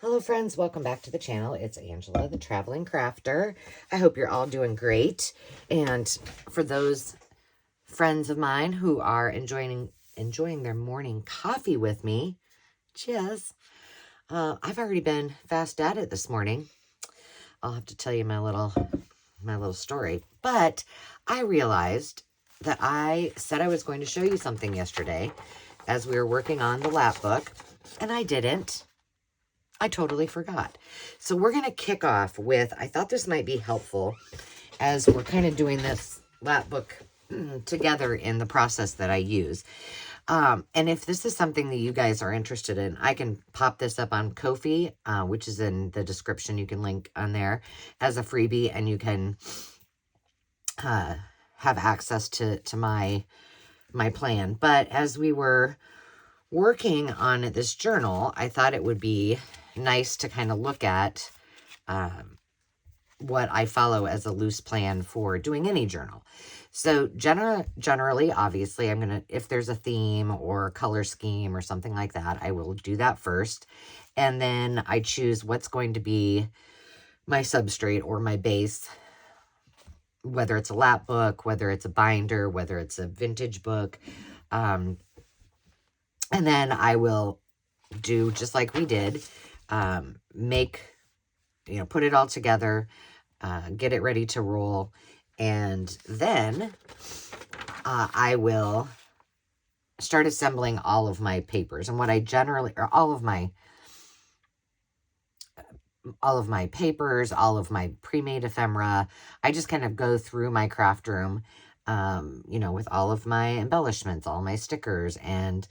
Hello friends, welcome back to the channel. It's Angela, the Traveling Crafter. I hope you're all doing great. And for those friends of mine who are enjoying their morning coffee with me, cheers. I've already been fast at it this morning. I'll have to tell you my little story. But I realized that I said I was going to show you something yesterday as we were working on the lap book, and I didn't. I totally forgot. So we're going to kick off with, I thought this might be helpful as we're kind of doing this lap book together in the process that I use. And if this is something that you guys are interested in, I can pop this up on Ko-fi, which is in the description. You can link on there as a freebie, and you can have access to my plan. But as we were working on this journal, I thought it would be nice to kind of look at what I follow as a loose plan for doing any journal. So generally, obviously, I'm going to, if there's a theme or color scheme or something like that, I will do that first. And then I choose what's going to be my substrate or my base, whether it's a lap book, whether it's a binder, whether it's a vintage book. And then I will do just like we did, put it all together, get it ready to roll. And then I will start assembling all of my papers. And what I generally, or all of my papers, all of my pre-made ephemera, I just kind of go through my craft room, with all of my embellishments, all my stickers, and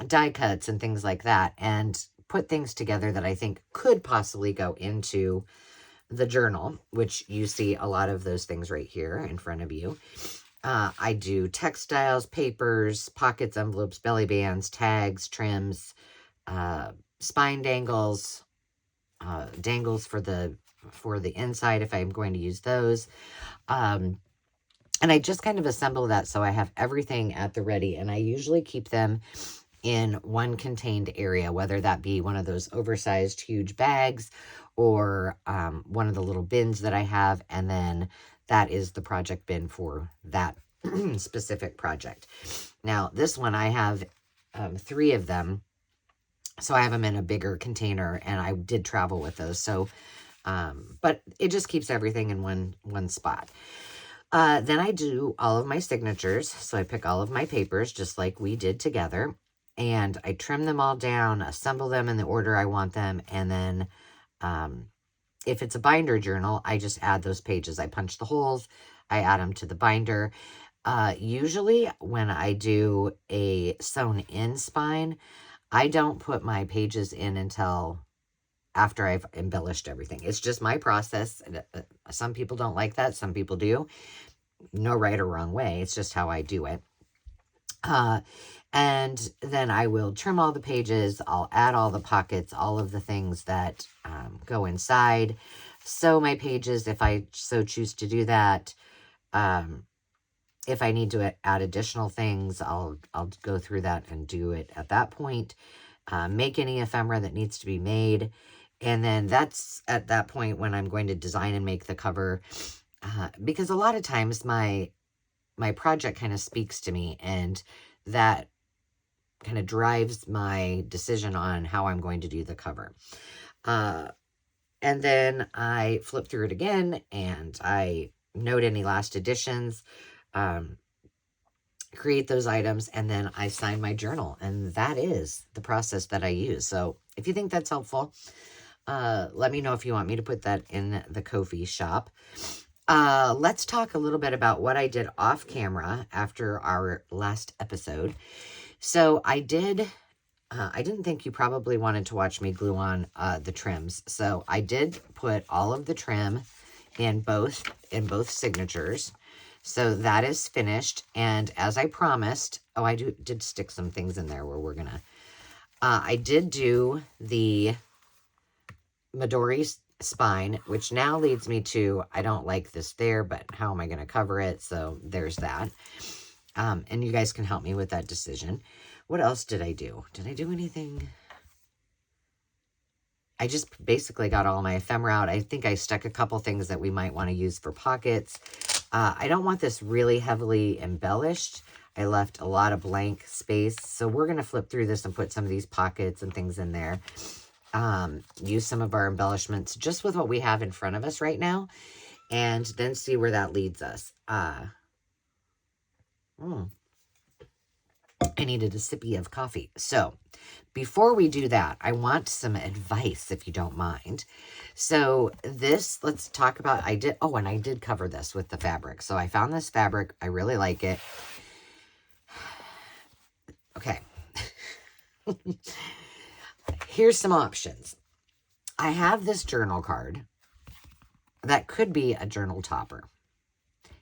die cuts and things like that, and put things together that I think could possibly go into the journal, which you see a lot of those things right here in front of you. I do textiles, papers, pockets, envelopes, belly bands, tags, trims, spine dangles, dangles for the inside if I'm going to use those. And I just kind of assemble that so I have everything at the ready, and I usually keep them in one contained area, whether that be one of those oversized huge bags or one of the little bins that I have, and then that is the project bin for that specific project. Now, this one, I have 3 of them, so I have them in a bigger container, and I did travel with those, so but it just keeps everything in one spot. Then I do all of my signatures, so I pick all of my papers just like we did together, and I trim them all down, assemble them in the order I want them, and then if it's a binder journal, I just add those pages. I punch the holes, I add them to the binder. Usually when I do a sewn-in spine, I don't put my pages in until after I've embellished everything. It's just my process. Some people don't like that, some people do. No right or wrong way, it's just how I do it. And then I will trim all the pages, I'll add all the pockets, all of the things that go inside, sew my pages if I so choose to do that. If I need to add additional things, I'll go through that and do it at that point. Make any ephemera that needs to be made. And then that's at that point when I'm going to design and make the cover. Because a lot of times my project kind of speaks to me, and that kind of drives my decision on how I'm going to do the cover. And then I flip through it again, and I note any last additions, create those items, and then I sign my journal. And that is the process that I use. So if you think that's helpful, let me know if you want me to put that in the Ko-fi shop. Let's talk a little bit about what I did off camera after our last episode. So I didn't think you probably wanted to watch me glue on the trims. So I did put all of the trim in both signatures. So that is finished. And as I promised, I did stick some things in there where we're gonna, I did do the Midori spine, which now leads me to, I don't like this there, but how am I going to cover it? So there's that. And you guys can help me with that decision. What else did I do? Did I do anything? I just basically got all my ephemera out. I think I stuck a couple things that we might want to use for pockets. I don't want this really heavily embellished. I left a lot of blank space. So we're going to flip through this and put some of these pockets and things in there. Use some of our embellishments just with what we have in front of us right now. And then see where that leads us. I needed a sippy of coffee. So before we do that, I want some advice, if you don't mind. So this, let's talk about, I did cover this with the fabric. So I found this fabric. I really like it. Okay. Here's some options. I have this journal card that could be a journal topper.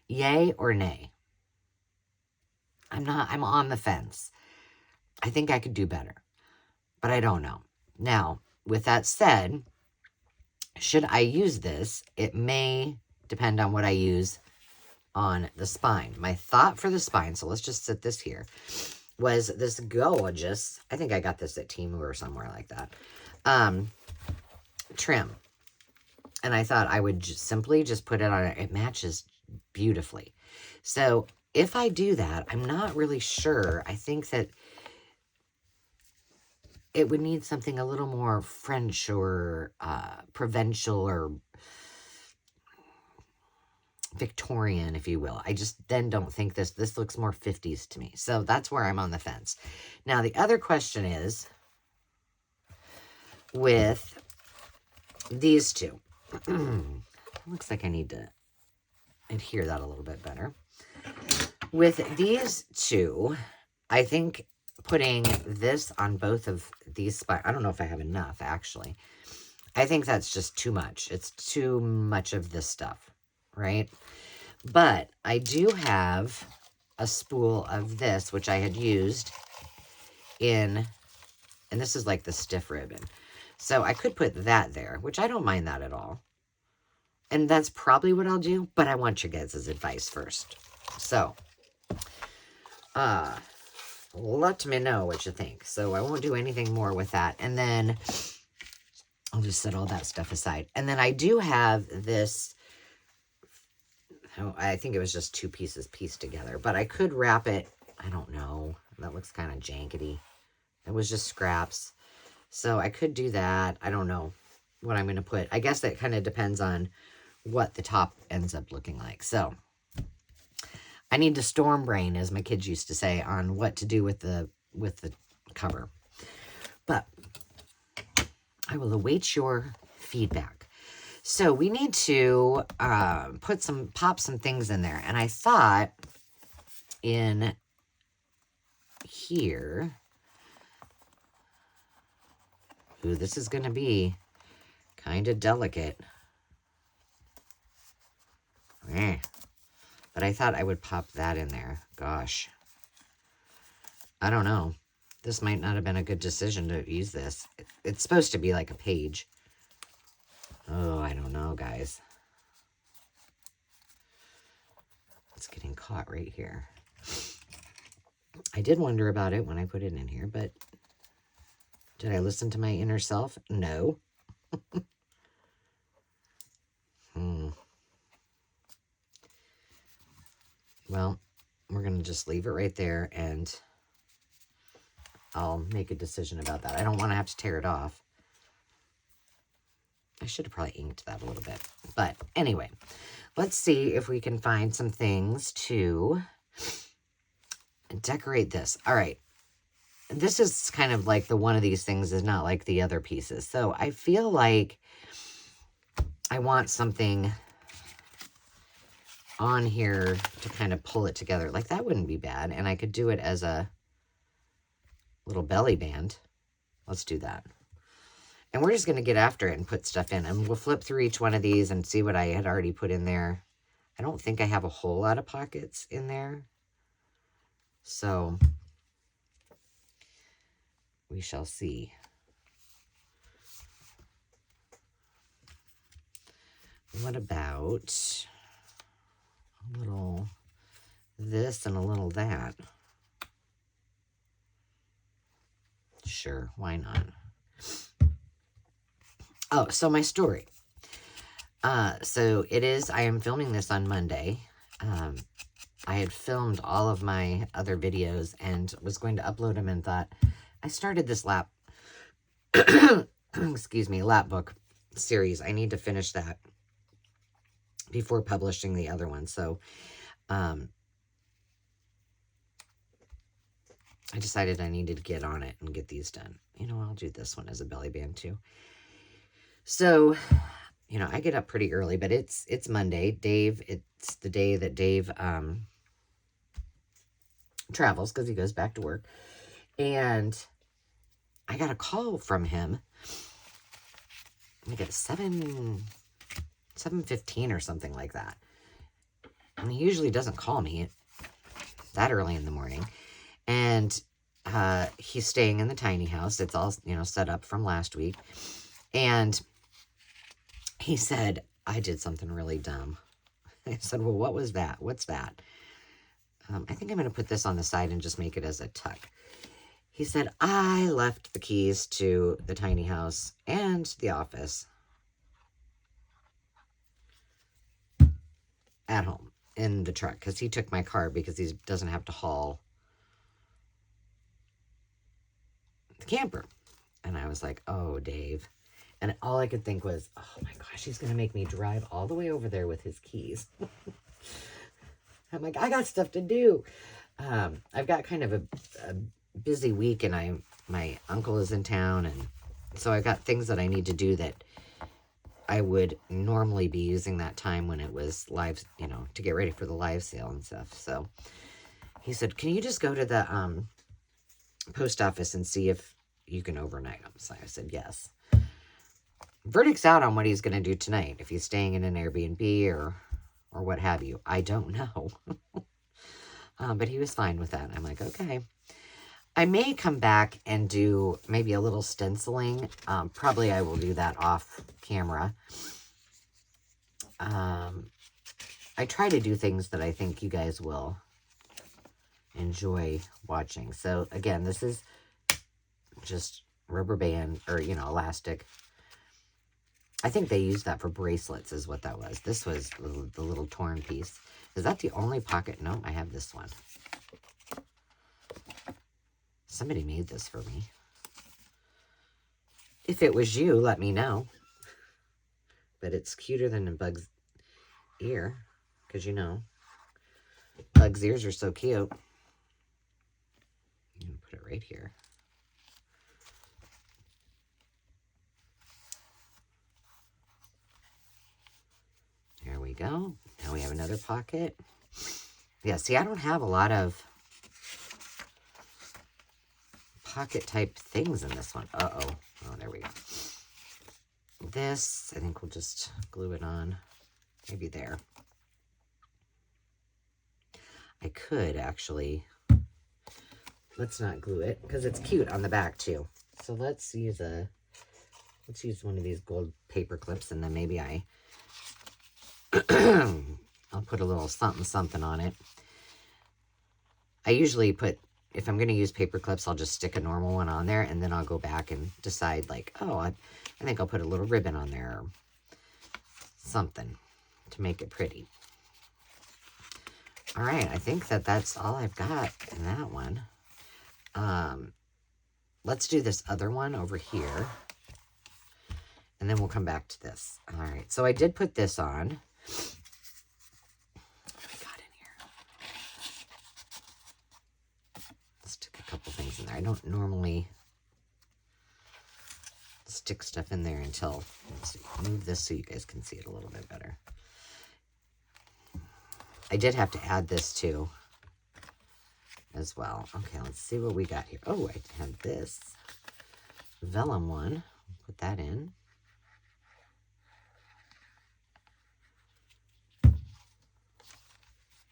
Yay or nay? I'm on the fence. I think I could do better, but I don't know. Now, with that said, should I use this? It may depend on what I use on the spine. My thought for the spine, so let's just set this here, was this gorgeous, I think I got this at Temu or somewhere like that, trim. And I thought I would simply just put it on. It matches beautifully. So if I do that, I'm not really sure. I think that it would need something a little more French or provincial or Victorian, if you will. I just then don't think this looks more 50s to me. So that's where I'm on the fence. Now, the other question is with these two. Looks like I need to adhere that a little bit better. With these two, I think putting this on both of these I don't know if I have enough, actually. I think that's just too much. It's too much of this stuff, right? But I do have a spool of this, which I had used in, and this is like the stiff ribbon. So I could put that there, which I don't mind that at all. And that's probably what I'll do, but I want your guys' advice first. So, let me know what you think. So I won't do anything more with that. And then I'll just set all that stuff aside. And then I do have this, I think it was just two pieces pieced together, but I could wrap it. I don't know. That looks kind of jankety. It was just scraps. So I could do that. I don't know what I'm going to put. I guess that kind of depends on what the top ends up looking like. So I need to storm brain, as my kids used to say, on what to do with the cover. But I will await your feedback. So we need to pop some things in there. And I thought in here, ooh, this is going to be kind of delicate. But I thought I would pop that in there. Gosh. I don't know. This might not have been a good decision to use this. It's supposed to be like a page. Oh, I don't know, guys. It's getting caught right here. I did wonder about it when I put it in here, but did I listen to my inner self? No. Well, we're going to just leave it right there, and I'll make a decision about that. I don't want to have to tear it off. I should have probably inked that a little bit. But anyway, let's see if we can find some things to decorate this. All right. This is kind of like the one of these things is not like the other pieces. So I feel like I want something on here to kind of pull it together. Like that wouldn't be bad. And I could do it as a little belly band. Let's do that. And we're just going to get after it and put stuff in. And we'll flip through each one of these and see what I had already put in there. I don't think I have a whole lot of pockets in there. So we shall see. What about a little this and a little that? Sure, why not? Oh, so my story. So I am filming this on Monday. I had filmed all of my other videos and was going to upload them and thought, I started this excuse me, lap book series. I need to finish that before publishing the other one. So, I decided I needed to get on it and get these done. You know, I'll do this one as a belly band too. So, you know, I get up pretty early, but it's Monday. It's the day that Dave travels because he goes back to work. And I got a call from him. I get 7:15 or something like that. And he usually doesn't call me that early in the morning. And he's staying in the tiny house. It's all, you know, set up from last week. And he said, I did something really dumb. I said, well, what was that? What's that? I think I'm going to put this on the side and just make it as a tuck. He said, I left the keys to the tiny house and the office at home in the truck because he took my car because he doesn't have to haul the camper. And I was like, oh, Dave. And all I could think was, oh my gosh, he's going to make me drive all the way over there with his keys. I'm like, I got stuff to do. I've got kind of a busy week, and my uncle is in town, and so I've got things that I need to do that I would normally be using that time when it was live, you know, to get ready for the live sale and stuff. So he said, can you just go to the post office and see if you can overnight them? So I said, yes. Verdict's out on what he's going to do tonight. If he's staying in an Airbnb or what have you. I don't know. But he was fine with that. I'm like, okay. I may come back and do maybe a little stenciling. Probably I will do that off camera. I try to do things that I think you guys will enjoy watching. So again, this is just rubber band or, you know, elastic. I think they used that for bracelets is what that was. This was the little torn piece. Is that the only pocket? No, I have this one. Somebody made this for me. If it was you, let me know. But it's cuter than a bug's ear. Because, you know, bug's ears are so cute. I'm going to put it right here. There we go. Now we have another pocket. Yeah, see, I don't have a lot of pocket type things in this one. Uh-oh. Oh, there we go. This, I think we'll just glue it on. Maybe there. I could actually, let's not glue it because it's cute on the back too. So let's use one of these gold paper clips, and then maybe I'll put a little something on it. I usually put, if I'm going to use paper clips, I'll just stick a normal one on there, and then I'll go back and decide, like, oh, I think I'll put a little ribbon on there or something to make it pretty. All right, I think that's all I've got in that one. Let's do this other one over here, and then we'll come back to this. All right, so I did put this on. What have I got in here? Stick a couple things in there. I don't normally stick stuff in there until, let's see, move this so you guys can see it a little bit better. I did have to add this too as well. Okay, let's see what we got here. Oh, I have this vellum one. Put that in.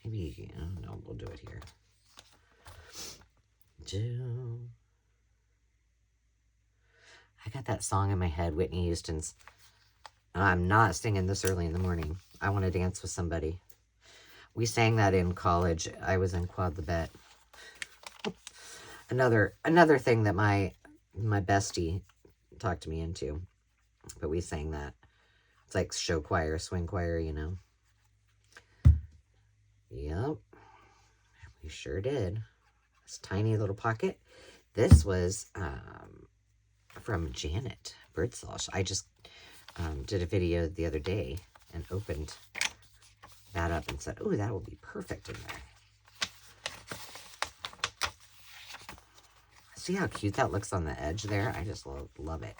Maybe, no, we'll do it here. I got that song in my head, Whitney Houston's. I'm not singing this early in the morning. I want to dance with somebody. We sang that in college. I was in Quad the Bet. Another thing that my bestie talked me into. but we sang that. It's like show choir, swing choir, you know. Yep, we sure did. This tiny little pocket. This was from Janet Birdsall. I just did a video the other day and opened that up and said, oh, that will be perfect in there. See how cute that looks on the edge there? I just love it.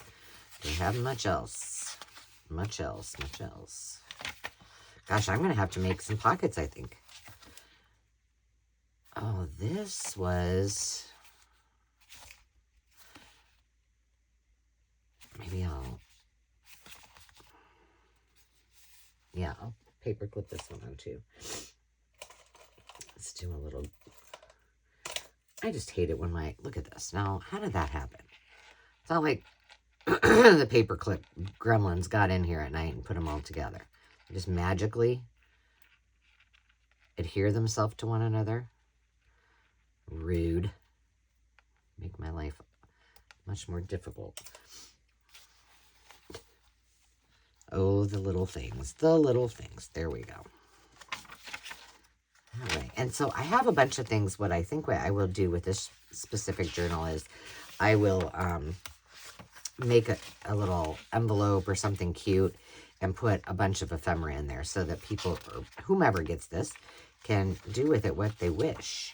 Don't have much else. Much else. Gosh, I'm going to have to make some pockets, I think. Oh, this was... Maybe I'll paper clip this one on too. Let's do a little... I just hate it when look at this. Now, how did that happen? It's not like the paperclip gremlins got in here at night and put them all together. They just magically adhere themselves to one another. Rude. Make my life much more difficult. Oh, the little things. The little things. There we go. All right. And so I have a bunch of things. What I think I will do with this specific journal is I will make a little envelope or something cute and put a bunch of ephemera in there so that people, or whomever gets this, can do with it what they wish.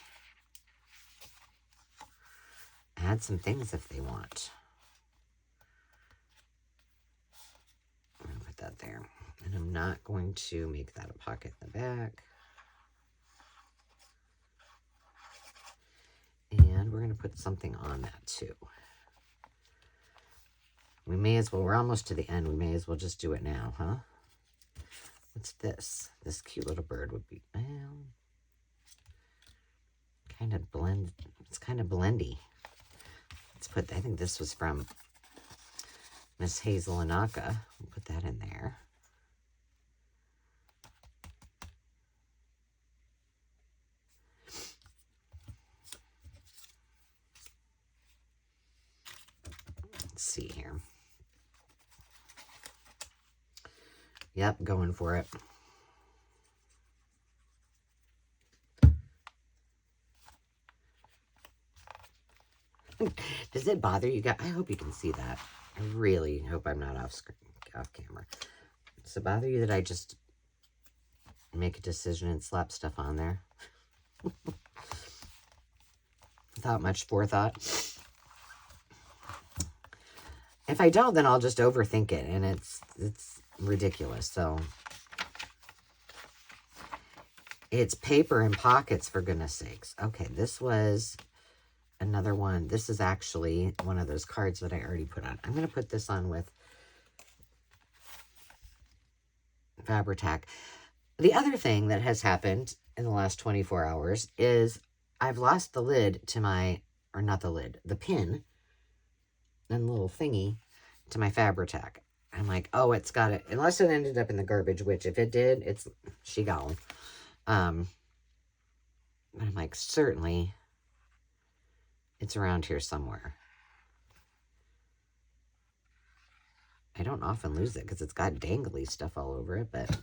Add some things if they want. I'm going to put that there. And I'm not going to make that a pocket in the back. And we're going to put something on that too. We may as well, we're almost to the end. We may as well just do it now, huh? What's this? This cute little bird would be, well, kind of blend. It's kind of blendy. Let's put, I think this was from Miss Hazel Anaka. We'll put that in there. Let's see here. Yep, going for it. Does it bother you guys? I hope you can see that. I really hope I'm not off camera. Does it bother you that I just make a decision and slap stuff on there? Without much forethought. If I don't, then I'll just overthink it, and it's ridiculous. So it's paper and pockets, for goodness sakes. Okay, this was another one. This is actually one of those cards that I already put on. I'm going to put this on with Fabri-Tac. The other thing that has happened in the last 24 hours is I've lost the lid to my, or not the lid, the pin and little thingy to my Fabri-Tac. I'm like, oh, it's got it. Unless it ended up in the garbage, which if it did, she gone. But I'm like, certainly it's around here somewhere. I don't often lose it because it's got dangly stuff all over it, but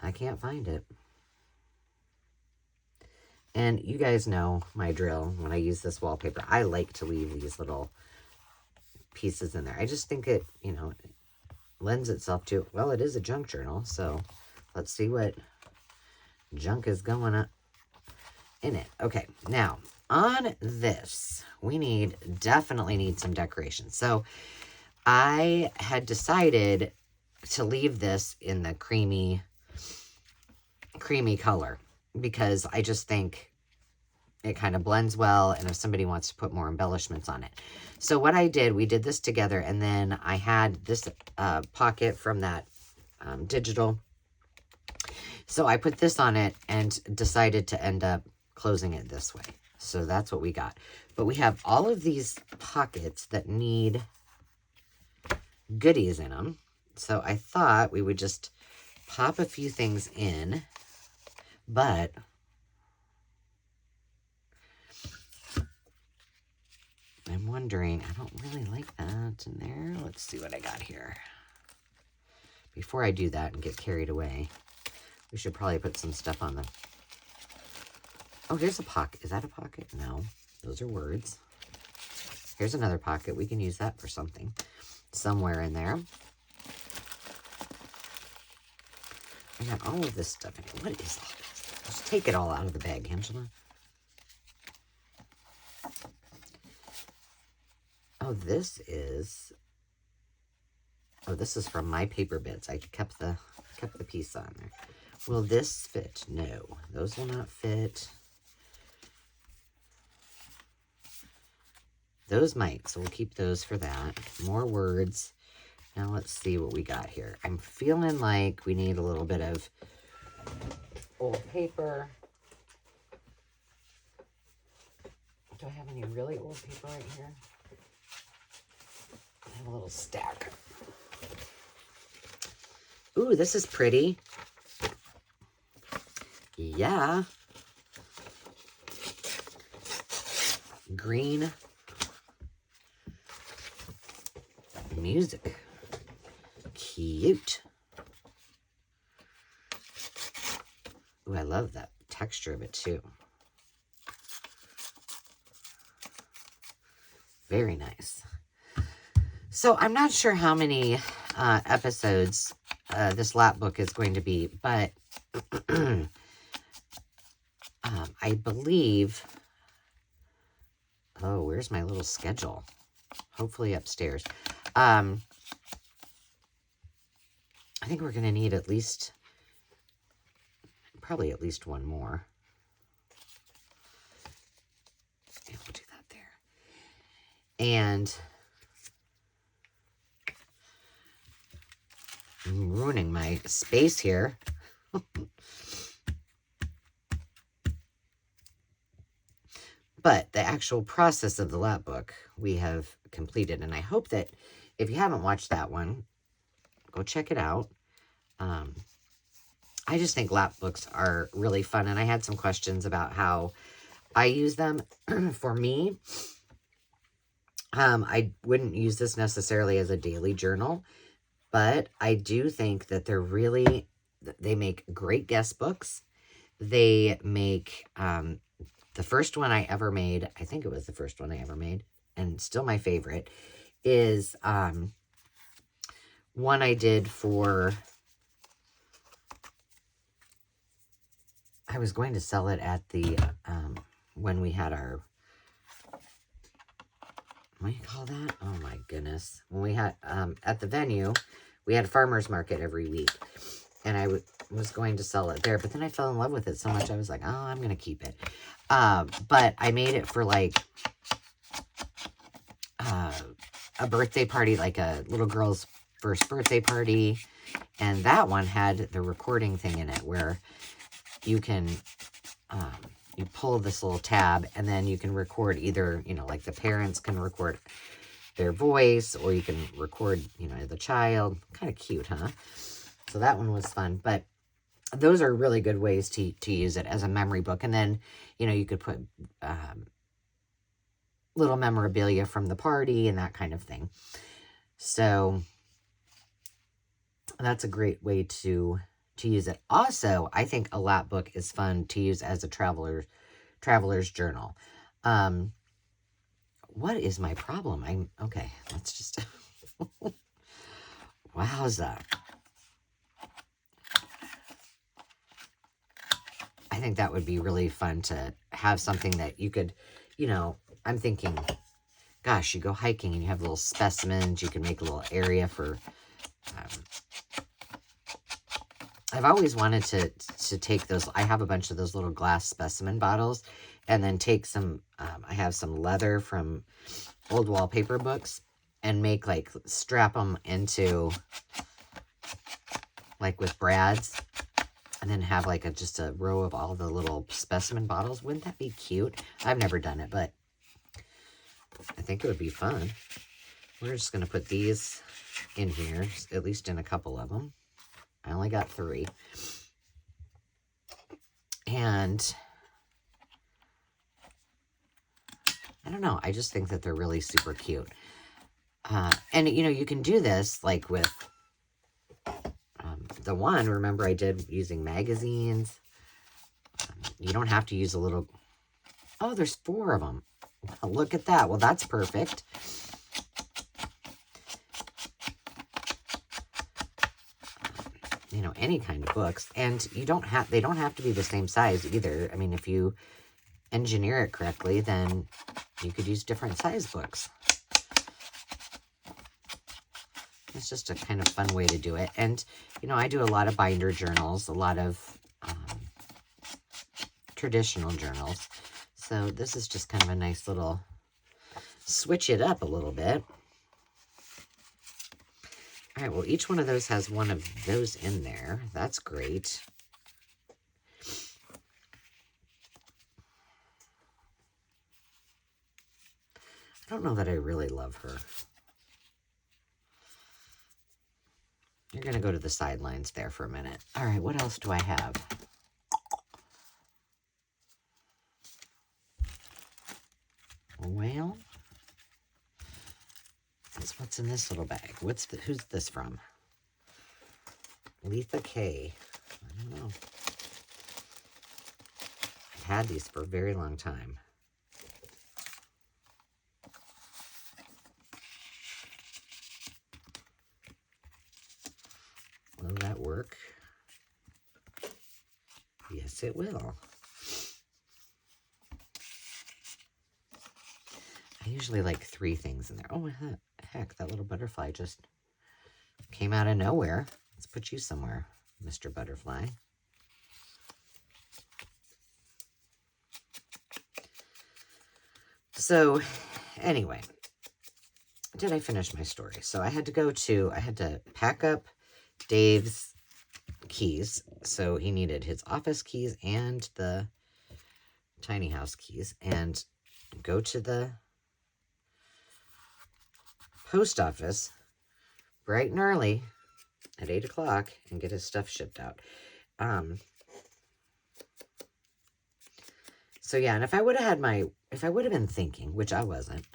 I can't find it. And you guys know my drill when I use this wallpaper. I like to leave these little pieces in there. I just think it, you know, lends itself to, well, it is a junk journal, so let's see what junk is going on in it. Okay, now on this, we definitely need some decoration. So I had decided to leave this in the creamy color because I just think it kind of blends well, and if somebody wants to put more embellishments on it. So what I did, we did this together, and then I had this pocket from that digital. So I put this on it and decided to end up closing it this way. So that's what we got. But we have all of these pockets that need goodies in them. So I thought we would just pop a few things in, but I'm wondering, I don't really like that in there. Let's see what I got here. Before I do that and get carried away, we should probably put some stuff on the... Oh, here's a pocket. Is that a pocket? No, those are words. Here's another pocket. We can use that for something. Somewhere in there. I got all of this stuff in it. What is all this? Just take it all out of the bag, Angela. Oh, this is from my paper bits. I kept the piece on there. Will this fit? No, those will not fit. Those might, so we'll keep those for that. More words. Now let's see what we got here. I'm feeling like we need a little bit of old paper. Do I have any really old paper right here? I have a little stack. Ooh, this is pretty. Yeah. Green music. Cute. Ooh, I love that texture of it too. Very nice. So I'm not sure how many episodes this lap book is going to be, but I believe... Oh, where's my little schedule? Hopefully upstairs. I think we're going to need probably at least one more. Yeah, we'll do that there. And I'm ruining my space here. But the actual process of the lap book we have completed. And I hope that if you haven't watched that one, go check it out. I just think lap books are really fun. And I had some questions about how I use them. For me, I wouldn't use this necessarily as a daily journal. But I do think that they make great guest books. They make... the first one I ever made, I think it was the first one I ever made, and still my favorite, is one I did for... I was going to sell it at the, when we had our... What do you call that? Oh my goodness. When we had, at the venue, we had a farmer's market every week. And I was going to sell it there. But then I fell in love with it so much, I was like, oh, I'm going to keep it. But I made it for, like, a birthday party, like a little girl's first birthday party. And that one had the recording thing in it where you can, you pull this little tab and then you can record either, like the parents can record their voice or you can record, the child. Kind of cute, huh? So that one was fun, but those are really good ways to use it as a memory book. And then, you could put little memorabilia from the party and that kind of thing. So that's a great way to use it. Also, I think a lap book is fun to use as a traveler's journal. What is my problem? Okay, let's just... Wowza. I think that would be really fun to have something that you could, I'm thinking, gosh, you go hiking and you have little specimens. You can make a little area for, I've always wanted to take those. I have a bunch of those little glass specimen bottles and then take some, I have some leather from old wallpaper books and make strap them into, with brads. And then have just a row of all the little specimen bottles. Wouldn't that be cute? I've never done it, but I think it would be fun. We're just going to put these in here, at least in a couple of them. I only got 3. And I don't know. I just think that they're really super cute. And, you know, you can do this like with the one, remember I did using magazines. You don't have to use a little... Oh, there's 4 of them. Look at that. Well, that's perfect. You know, any kind of books. And you don't have... They don't have to be the same size either. I mean, if you engineer it correctly, then you could use different size books. It's just a kind of fun way to do it. And, you know, I do a lot of binder journals, a lot of traditional journals. So this is just kind of a nice little switch it up a little bit. All right, well, each one of those has one of those in there. That's great. I don't know that I really love her. You're going to go to the sidelines there for a minute. All right, what else do I have? Well, what's in this little bag? Who's this from? Letha K. I don't know. I've had these for a very long time. Will that work? Yes, it will. I usually like 3 things in there. Oh, heck, that little butterfly just came out of nowhere. Let's put you somewhere, Mr. Butterfly. So, anyway, did I finish my story? So I had to pack up Dave's keys. So he needed his office keys and the tiny house keys, and go to the post office bright and early at 8 o'clock and get his stuff shipped out. So yeah, and if I would have been thinking, which I wasn't,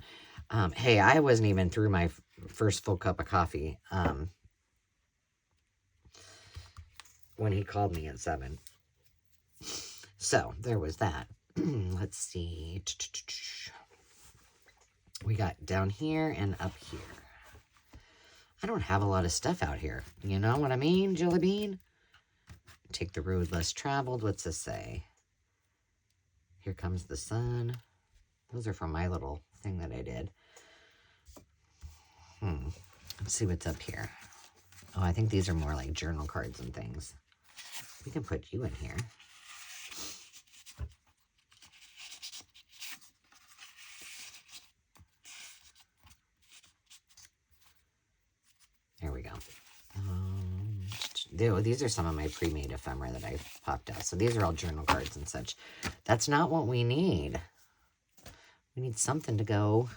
hey, I wasn't even through my first full cup of coffee, when he called me at 7. So there was that. Let's see. We got down here and up here. I don't have a lot of stuff out here. You know what I mean, Jelly Bean? Take the road less traveled. What's this say? Here comes the sun. Those are from my little thing that I did. Let's see what's up here. Oh, I think these are more like journal cards and things. We can put you in here. There we go. These are some of my pre-made ephemera that I popped out. So these are all journal cards and such. That's not what we need. We need something to go.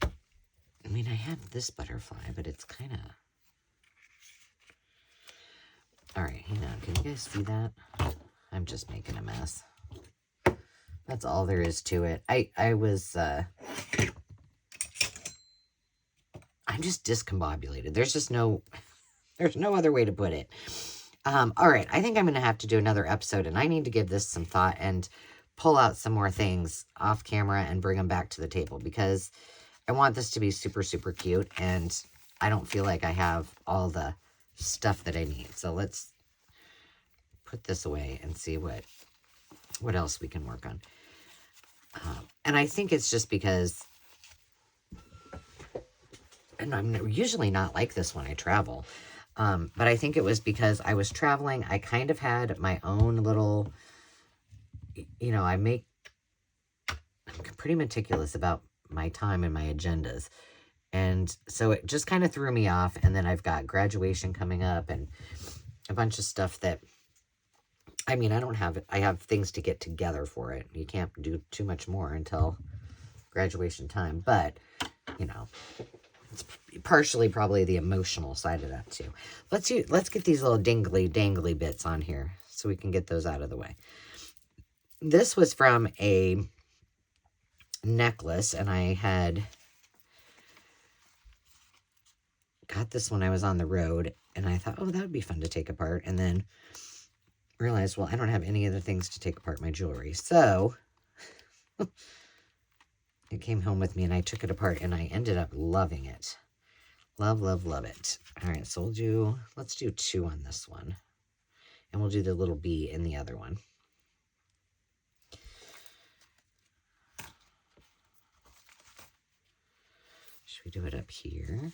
I mean, I have this butterfly, but it's kind of... All right, hang on. Can you guys see that? I'm just making a mess. That's all there is to it. I'm just discombobulated. There's no other way to put it. All right, I think I'm going to have to do another episode, and I need to give this some thought and pull out some more things off camera and bring them back to the table, because I want this to be super, super cute, and I don't feel like I have all the stuff that I need. So let's put this away and see what else we can work on. And I think it's just because, and I'm usually not like this when I travel, but I think it was because I was traveling. I kind of had my own little, you know, I'm pretty meticulous about my time and my agendas. And so it just kind of threw me off. And then I've got graduation coming up and a bunch of stuff that, I mean, I have things to get together for it. You can't do too much more until graduation time. But, you know, it's partially probably the emotional side of that too. Let's get these little dangly bits on here so we can get those out of the way. This was from a necklace, and I had got this when I was on the road, and I thought, oh, that would be fun to take apart, and then realized, well, I don't have any other things to take apart my jewelry, so it came home with me, and I took it apart, and I ended up loving it. Love, love, love it. All right, so let's do 2 on this one, and we'll do the little bee in the other one. Should we do it up here?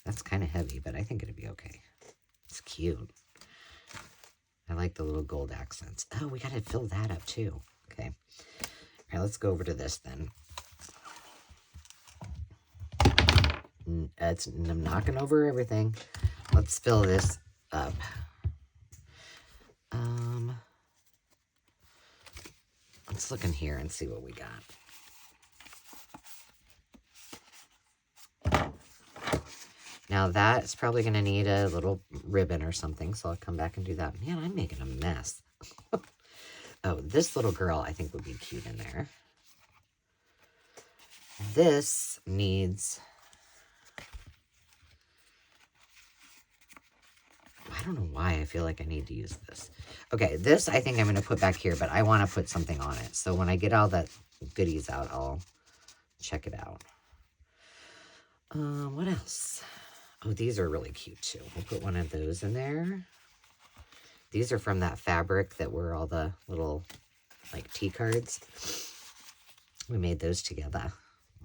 That's kind of heavy, but I think it'd be okay. It's cute. I like the little gold accents. Oh, we got to fill that up too. Okay. All right, let's go over to this then. I'm knocking over everything. Let's fill this up. Let's look in here and see what we got. Now that's probably going to need a little ribbon or something, so I'll come back and do that. Man, I'm making a mess. Oh, this little girl I think would be cute in there. This needs... I don't know why I feel like I need to use this. Okay, this I think I'm going to put back here, but I want to put something on it. So when I get all that goodies out, I'll check it out. What else? Oh, these are really cute too. We'll put one of those in there. These are from that fabric that were all the little like tea cards. We made those together.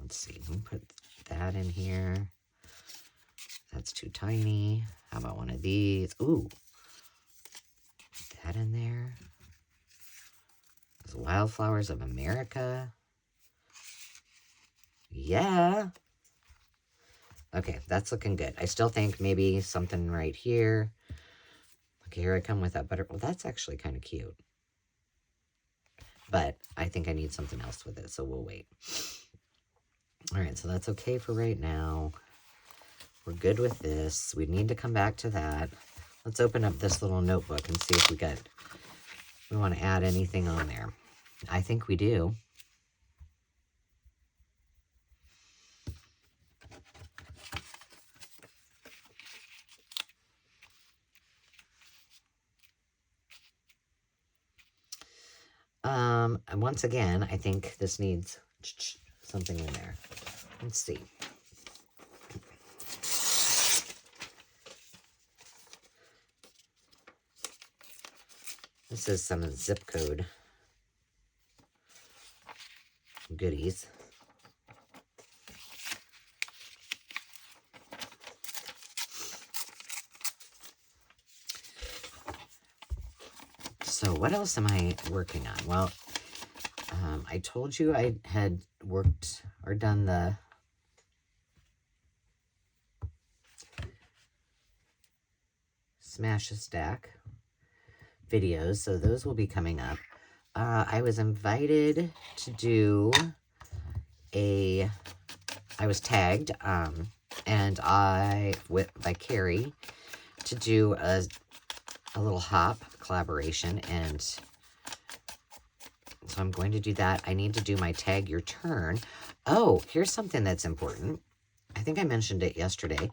Let's see. We'll put that in here. That's too tiny. How about one of these? Ooh. Put that in there. Those Wildflowers of America. Yeah. Okay, that's looking good. I still think maybe something right here. Okay, here I come with that butter. Well, that's actually kind of cute. But I think I need something else with it, so we'll wait. All right, so that's okay for right now. We're good with this. We need to come back to that. Let's open up this little notebook and see if we want to add anything on there. I think we do. And once again, I think this needs something in there. Let's see. This is some zip code goodies. So what else am I working on? Well, I told you I had worked or done the Smash a Stack videos, so those will be coming up. I was invited to do I was tagged, and by Carrie to do a little hop collaboration, and so I'm going to do that. I need to do my tag your turn. Oh, here's something that's important. I think I mentioned it yesterday,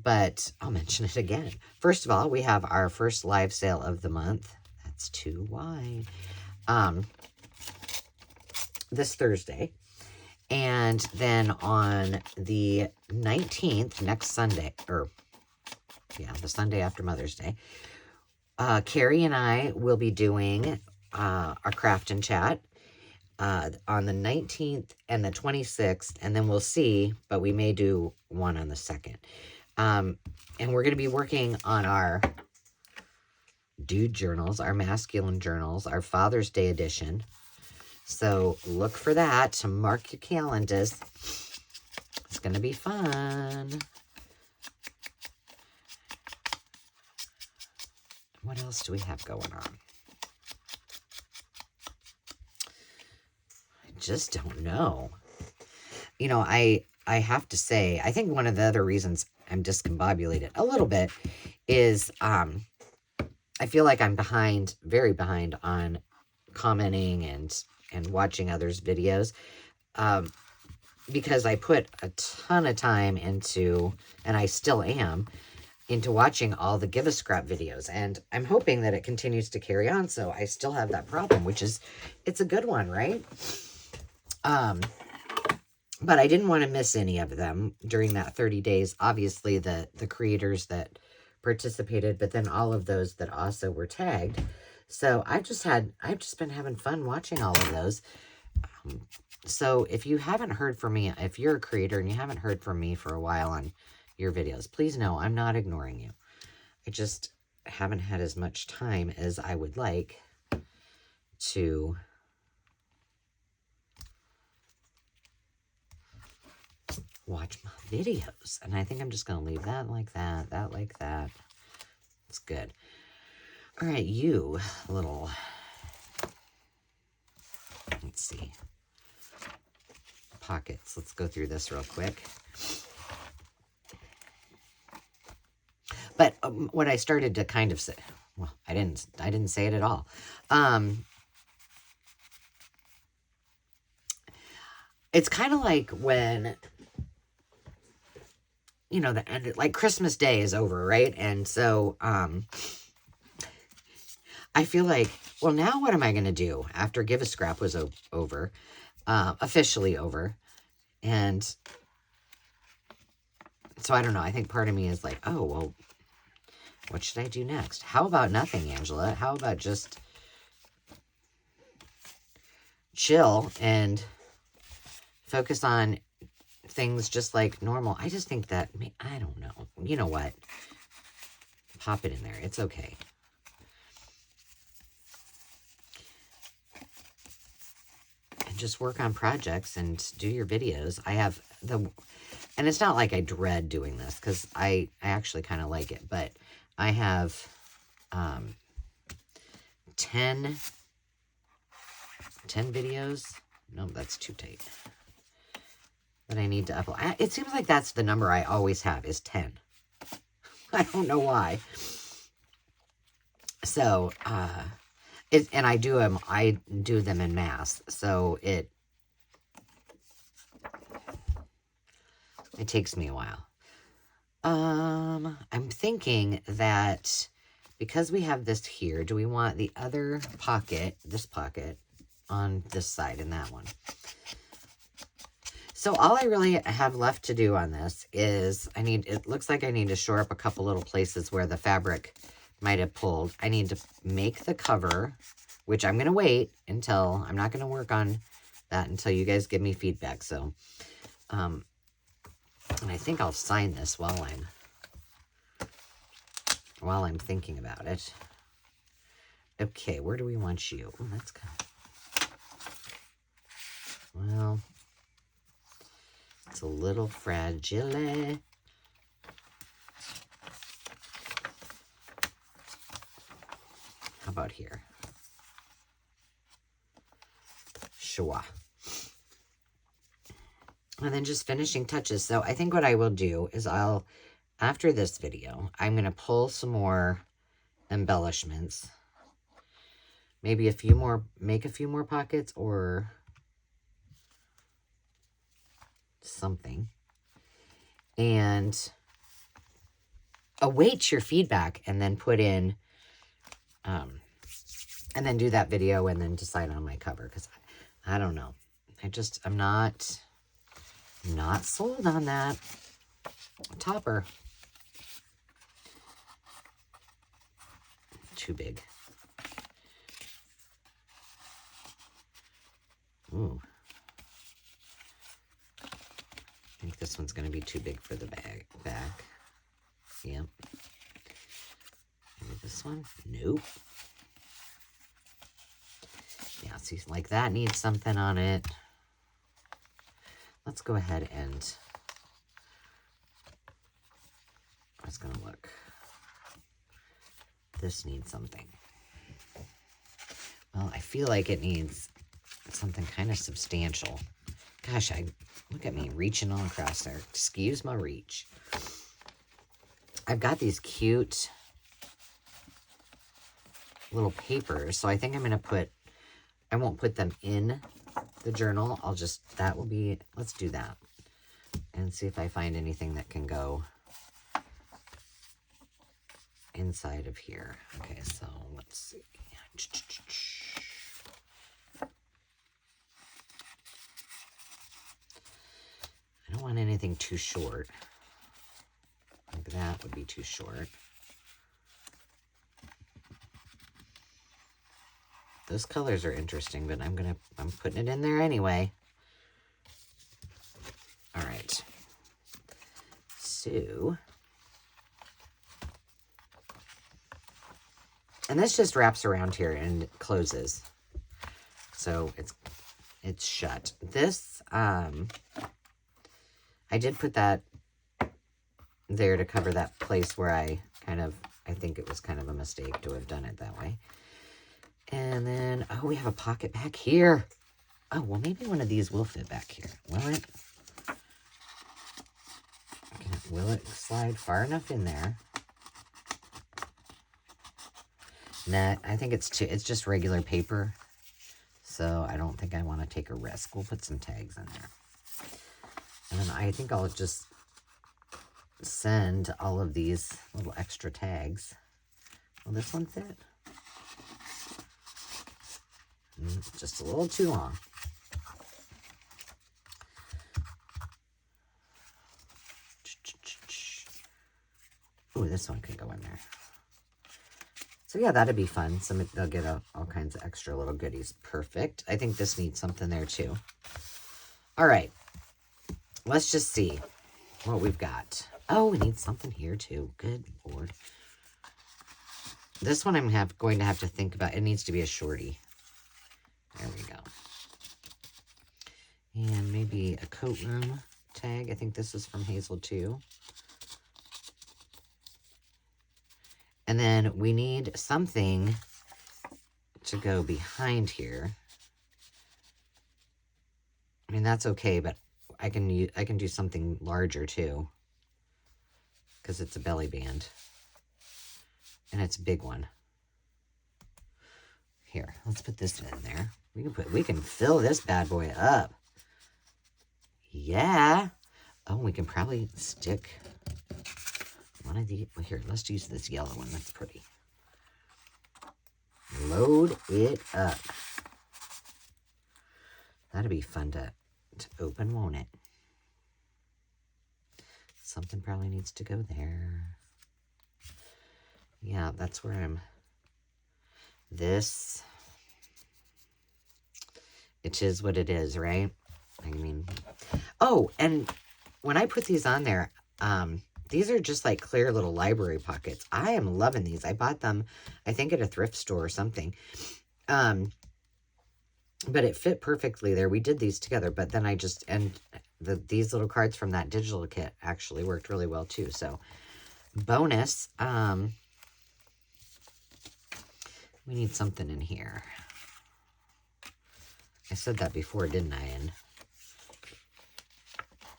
but I'll mention it again. First of all, we have our first live sale of the month. That's too wide. This Thursday. And then on the 19th, next Sunday, the Sunday after Mother's Day, Carrie and I will be doing our craft and chat on the 19th and the 26th, and then we'll see, but we may do one on the 2nd. And we're going to be working on our dude journals, our masculine journals, our Father's Day edition. So look for that to mark your calendars. It's going to be fun. What else do we have going on? I just don't know. You know, I have to say, I think one of the other reasons I'm discombobulated a little bit is I feel like I'm behind, very behind on commenting and and watching others' videos. Because I put a ton of time into, and I still am, into watching all the Give a Scrap videos. And I'm hoping that it continues to carry on, so I still have that problem, which is, it's a good one, right? But I didn't want to miss any of them during that 30 days. Obviously, the creators that participated, but then all of those that also were tagged. So I've just been having fun watching all of those. So if you haven't heard from me, if you're a creator and you haven't heard from me for a while on your videos, please know I'm not ignoring you. I just haven't had as much time as I would like to watch my videos. And I think I'm just going to leave that like that, that like that. It's good. All right, you little, let's see, pockets. Let's go through this real quick. But what I started to kind of say, well, I didn't say it at all. It's kind of like when, you know, the end, like Christmas Day is over, right? And so, I feel like, well, now what am I going to do after Give a Scrap was over, officially over? And so I don't know. I think part of me is like, oh, well, what should I do next? How about nothing, Angela? How about just chill and focus on things just like normal? I just think that, I don't know. You know what? Pop it in there. It's okay. And just work on projects and do your videos. I have and it's not like I dread doing this because I actually kind of like it, but I have 10 videos. No, that's too tight. That I need to upload. It seems like that's the number I always have is 10. I don't know why. So, and I do them en masse. So it takes me a while. I'm thinking that because we have this here, do we want the other pocket, this pocket, on this side and that one? So all I really have left to do on this is it looks like I need to shore up a couple little places where the fabric might have pulled. I need to make the cover, which I'm going to wait until, I'm not going to work on that until you guys give me feedback. So, and I think I'll sign this while I'm thinking about it. Okay, where do we want you? Oh, that's kind of, well, it's a little fragile. How about here? Sure. And then just finishing touches. So I think what I will do is after this video, I'm going to pull some more embellishments. Maybe make a few more pockets or something. And await your feedback and then put in, and then do that video and then decide on my cover. Because I don't know. I'm not sold on that topper. Too big. Ooh. I think this one's going to be too big for the back. Yep. Maybe this one? Nope. Yeah, see, like that needs something on it. Let's go ahead and, it's going to look. This needs something. Well, I feel like it needs something kind of substantial. Gosh, look at me reaching all across there. Excuse my reach. I've got these cute little papers, so I think I'm going to put I won't put them in the journal. I'll just, that will be, let's do that. And see if I find anything that can go inside of here. Okay, so let's see. I don't want anything too short. Like that would be too short. Those colors are interesting, but I'm putting it in there anyway. All right. So, and this just wraps around here and closes. So it's shut. This, I did put that there to cover that place where I think it was kind of a mistake to have done it that way. And then, oh, we have a pocket back here. Oh, well, maybe one of these will fit back here. Will it? Will it slide far enough in there? Nah, I think it's just regular paper. So I don't think I want to take a risk. We'll put some tags in there. And then I think I'll just send all of these little extra tags. Will this one fit? Just a little too long. Ooh, this one could go in there. So yeah, that'd be fun. They'll get all kinds of extra little goodies. Perfect. I think this needs something there too. All right. Let's just see what we've got. Oh, we need something here too. Good Lord. This one I'm going to have to think about. It needs to be a shorty. There we go. And maybe a coat room tag. I think this is from Hazel too. And then we need something to go behind here. I mean, that's okay, but I can do something larger too, because it's a belly band. And it's a big one. Here, let's put this in there. We can fill this bad boy up. Yeah. Oh, we can probably stick one of the, well, here, let's use this yellow one. That's pretty. Load it up. That'll be fun to open, won't it? Something probably needs to go there. Yeah, that's where I'm. This. It is what it is, right? I mean, oh, and when I put these on there, these are just like clear little library pockets. I am loving these. I bought them, I think, at a thrift store or something. But it fit perfectly there. We did these together, but then I just, and these little cards from that digital kit actually worked really well too. So bonus, we need something in here. I said that before, didn't I? And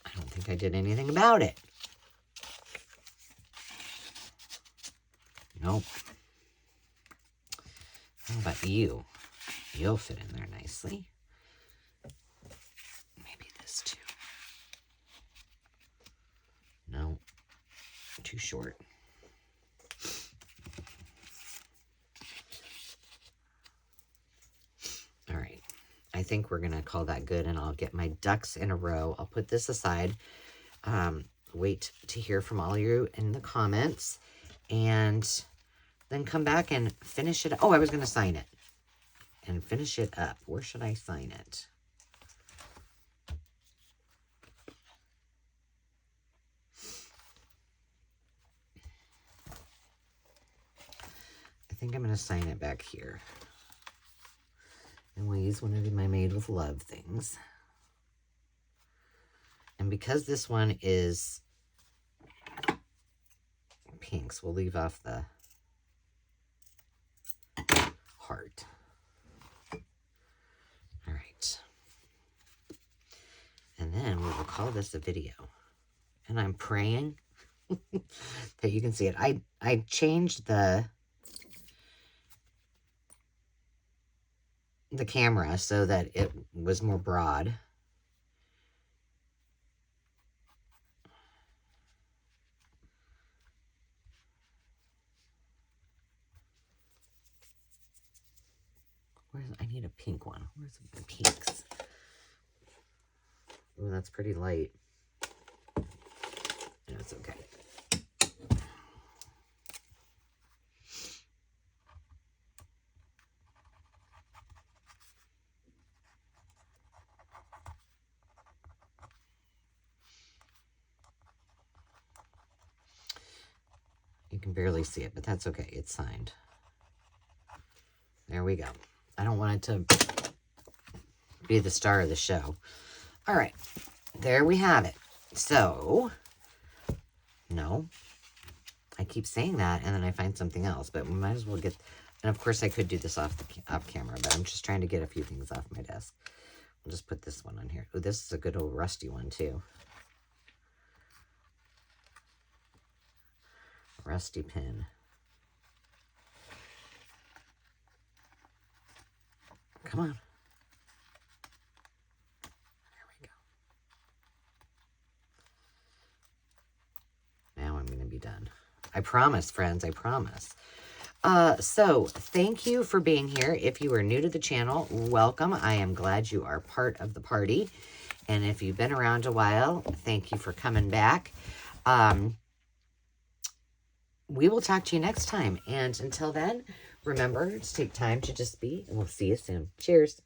I don't think I did anything about it. Nope. How about you? You'll fit in there nicely. Maybe this too. No. Too short. All right. I think we're going to call that good, and I'll get my ducks in a row. I'll put this aside. Wait to hear from all of you in the comments, and then come back and finish it. Oh, I was going to sign it and finish it up. Where should I sign it? I think I'm going to sign it back here. And we'll use one of my Made with Love things. And because this one is pinks, we'll leave off the heart. All right. And then we will call this a video. And I'm praying that you can see it. I changed the the camera so that it was more broad. I need a pink one. Where's the pinks? Oh, that's pretty light. No, it's okay. You can barely see it, but that's okay. It's signed. There we go. I don't want it to be the star of the show. All right. There we have it. So, no. I keep saying that, and then I find something else, but we might as well get... And, of course, I could do this off camera, but I'm just trying to get a few things off my desk. I'll just put this one on here. Oh, this is a good old rusty one, too. Rusty pin. Come on. There we go. Now I'm going to be done. I promise, friends. I promise. So thank you for being here. If you are new to the channel, welcome. I am glad you are part of the party. And if you've been around a while, thank you for coming back. We will talk to you next time. And until then, remember to take time to just be, and we'll see you soon. Cheers.